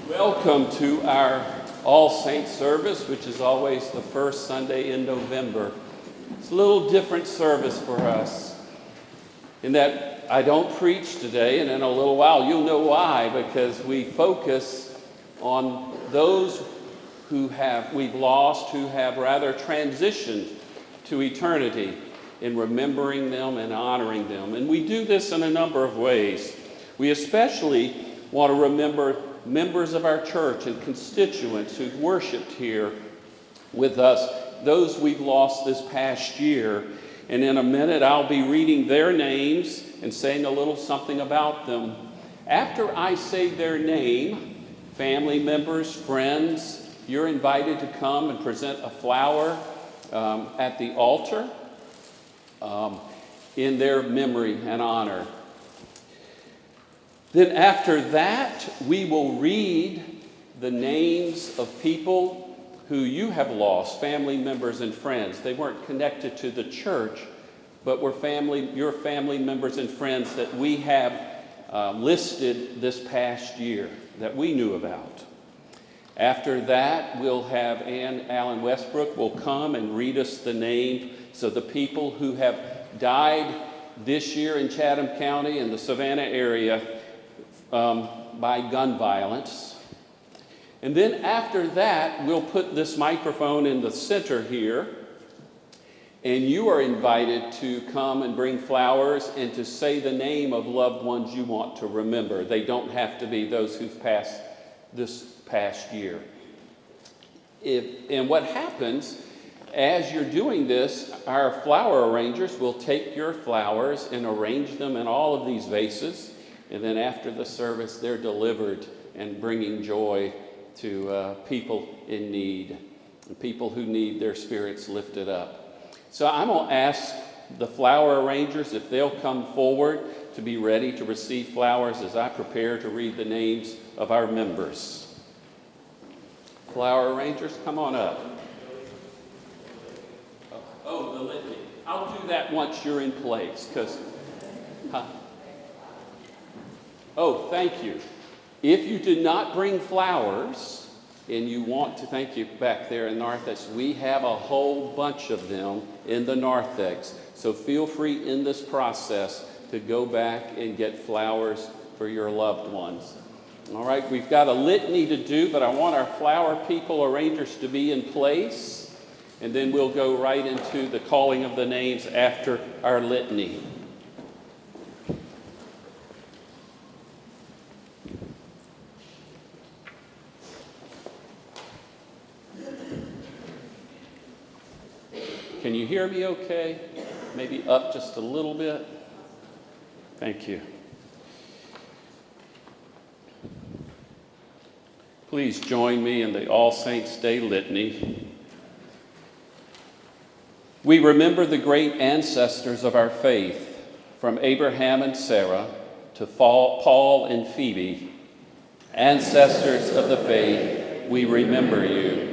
Welcome to our All Saints service, which is always the first Sunday in November. It's a little different service for us in that I don't preach today, and in a little while you'll know why, because we focus on those we've lost, who have rather transitioned to eternity, in remembering them and honoring them. And we do this in a number of ways. We especially want to remember members of our church and constituents who've worshiped here with us, those we've lost this past year. And in a minute, I'll be reading their names and saying a little something about them. After I say their name, family members, friends, you're invited to come and present a flower at the altar in their memory and honor. Then after that, we will read the names of people who you have lost, family members and friends. They weren't connected to the church, but were your family members and friends that we have listed this past year that we knew about. After that, we'll have Alan Westbrook will come and read us the name. So the people who have died this year in Chatham County and the Savannah area by gun violence. And then after that, we'll put this microphone in the center here, and you are invited to come and bring flowers and to say the name of loved ones you want to remember. They don't have to be those who've passed this past year. And what happens as you're doing this, our flower arrangers will take your flowers and arrange them in all of these vases. And then after the service, they're delivered and bringing joy to people in need, and people who need their spirits lifted up. So I'm going to ask the flower arrangers if they'll come forward to be ready to receive flowers as I prepare to read the names of our members. Flower arrangers, come on up. Oh, the litany. I'll do that once you're in place, because... Oh, thank you. If you did not bring flowers and you want to, thank you back there in narthex, we have a whole bunch of them in the narthex. So feel free in this process to go back and get flowers for your loved ones. All right, we've got a litany to do, but I want our flower people, arrangers, to be in place. And then we'll go right into the calling of the names after our litany. Can you hear me okay? Maybe up just a little bit? Thank you. Please join me in the All Saints' Day Litany. We remember the great ancestors of our faith, from Abraham and Sarah to Paul and Phoebe. Ancestors of the faith, we remember you.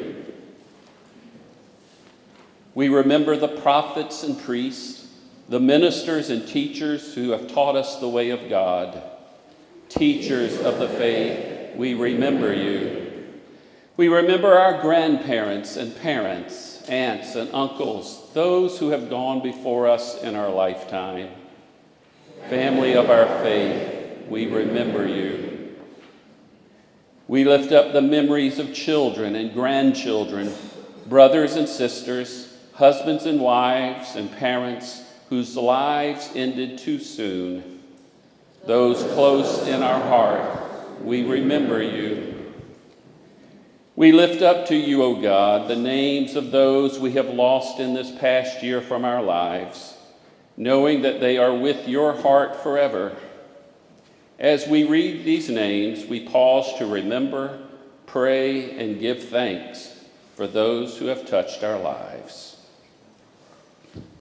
We remember the prophets and priests, the ministers and teachers who have taught us the way of God. Teachers of the faith, we remember you. We remember our grandparents and parents, aunts and uncles, those who have gone before us in our lifetime. Family of our faith, we remember you. We lift up the memories of children and grandchildren, brothers and sisters, husbands and wives and parents whose lives ended too soon. Those close in our heart, we remember you. We lift up to you, O God, the names of those we have lost in this past year from our lives, knowing that they are with your heart forever. As we read these names, we pause to remember, pray, and give thanks for those who have touched our lives.